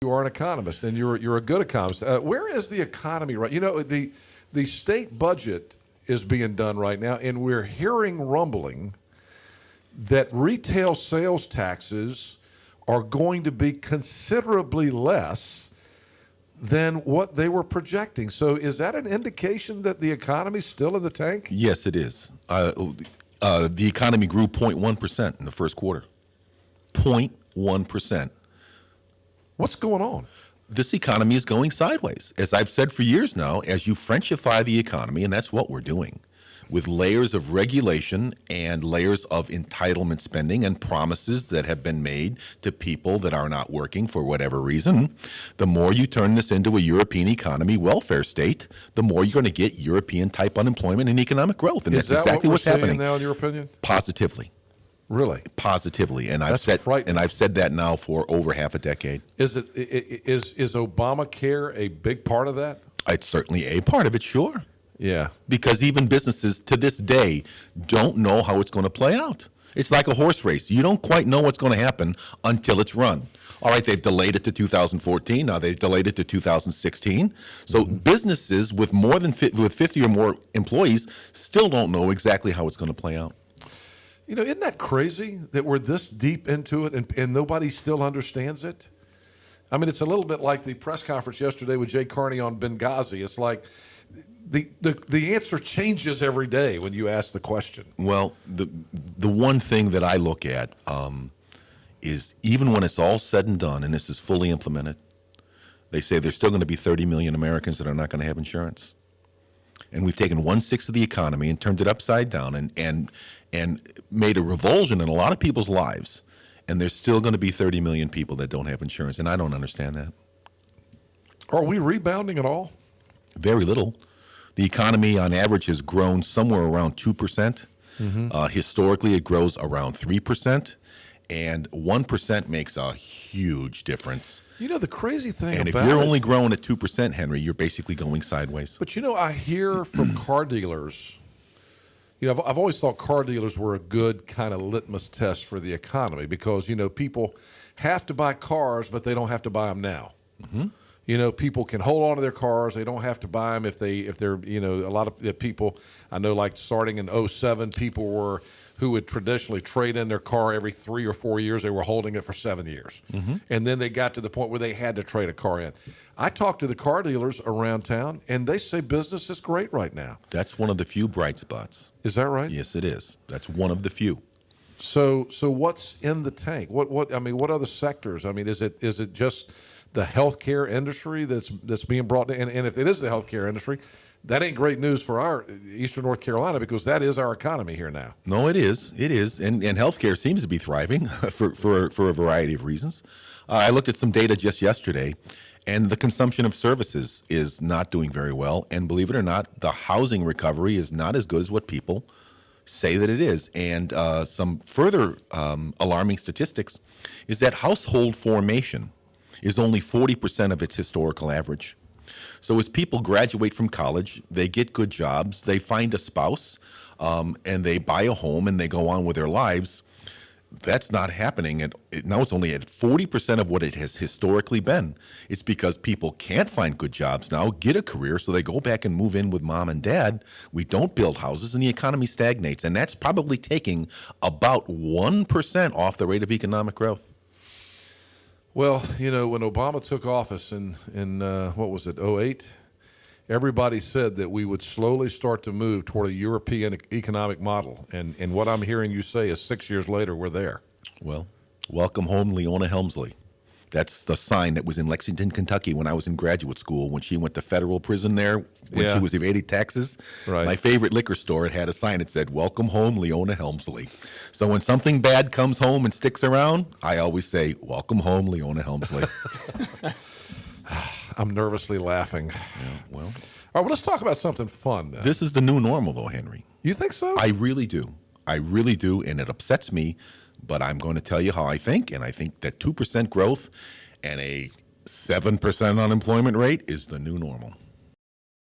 You are an economist, and you're a good economist. Where is the economy right? You know, the state budget is being done right now, and we're hearing rumbling that retail sales taxes are going to be considerably less than what they were projecting. So is that an indication that the economy's still in the tank? Yes, it is. The economy grew 0.1% in the first quarter. 0.1%. What's going on? This economy is going sideways. As I've said for years now, as you Frenchify the economy, and that's what we're doing, with layers of regulation and layers of entitlement spending and promises that have been made to people that are not working for whatever reason, the more you turn this into a European economy welfare state, the more you're going to get European-type unemployment and economic growth. And Is that's that exactly what what's we're seeing happening. now, in your opinion? Positively. Really? Positively. And That's frightening. I've said that now for over half a decade. Is Obamacare a big part of that? It's certainly a part of it, sure. Yeah. Because even businesses to this day don't know how it's going to play out. It's like a horse race. You don't quite know what's going to happen until it's run. All right, they've delayed it to 2014. Now they've delayed it to 2016. So businesses with with 50 or more employees still don't know exactly how it's going to play out. You know, isn't that crazy that we're this deep into it and nobody still understands it? I mean, it's a little bit like the press conference yesterday with Jay Carney on Benghazi. It's like the answer changes every day when you ask the question. Well, the one thing that I look at is even when it's all said and done and this is fully implemented, they say there's still going to be 30 million Americans that are not going to have insurance. And we've taken 1/6 of the economy and turned it upside down and made a revulsion in a lot of people's lives. And there's still going to be 30 million people that don't have insurance. And I don't understand that. Are we rebounding at all? Very little. The economy on average has grown somewhere around 2%. Historically, it grows around 3%. And 1% makes a huge difference. You know, the crazy thing And if about you're it, only growing at 2%, Henry, you're basically going sideways. But, you know, I hear from car dealers, you know, I've always thought car dealers were a good kind of litmus test for the economy because, you know, people have to buy cars, but they don't have to buy them now. You know, people can hold on to their cars. They don't have to buy them if they're, you know, a lot of the people, I know like starting in 2007, people who would traditionally trade in their car every 3 or 4 years. They were holding it for 7 years. And then they got to the point where they had to trade a car in. I talked to the car dealers around town, and they say business is great right now. That's one of the few bright spots. Is that right? Yes, it is. That's one of the few. So what's in the tank? What other sectors? I mean, is it just the healthcare industry that's being brought in? And if it is the healthcare industry, that ain't great news for our Eastern North Carolina because that is our economy here now. No, it is. It is. And healthcare seems to be thriving for a variety of reasons. I looked at some data just yesterday, and the consumption of services is not doing very well. And believe it or not, the housing recovery is not as good as what people say that it is. And some further alarming statistics is that household formation is only 40% of its historical average. So as people graduate from college, they get good jobs, they find a spouse, and they buy a home and they go on with their lives. That's not happening. Now it's only at 40% of what it has historically been. It's because people can't find good jobs now, get a career, so they go back and move in with mom and dad. We don't build houses, and the economy stagnates. And that's probably taking about 1% off the rate of economic growth. Well, you know, when Obama took office in what was it, 2008, everybody said that we would slowly start to move toward a European economic model. And what I'm hearing you say is 6 years later, we're there. Well, welcome home, Leona Helmsley. That's the sign that was in Lexington, Kentucky when I was in graduate school, when she went to federal prison there, when she was evading taxes. Right. My favorite liquor store, it had a sign that said, welcome home, Leona Helmsley. So when something bad comes home and sticks around, I always say, welcome home, Leona Helmsley. I'm nervously laughing. Yeah, well. All right, well, let's talk about something fun then. This is the new normal, though, Henry. You think so? I really do. I really do, and it upsets me, but I'm going to tell you how I think, and I think that 2% growth and a 7% unemployment rate is the new normal.